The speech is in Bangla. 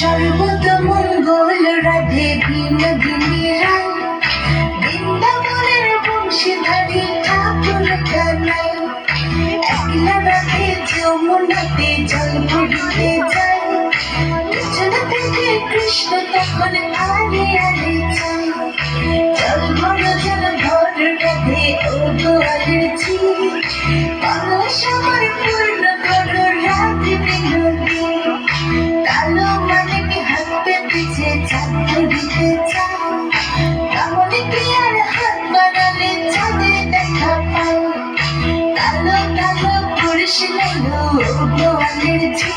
সর্বতমঙ্গল রাধে বিনোদিনী রায়, বৃন্দাবনের বংশীধারী ঠাকুর কানাই। একলা রাধে যমুনাতে জল ভরিতে যায়, পিছন থেকে কৃষ্ণ তখন আরে আরে চায়। জল ভর রাধে ও গোয়ালের ঝি, কলস আমার পূর্ণ করো রাধে বিনোদিনী। কালো মানিক হাত পেতেছে চাঁদ ধরিতে চায়, কামনে কি আর হাত বাড়ালে চাঁদের দেখা পায়। কালো কালো পুরুষ নেই গোয়ালের ঝি,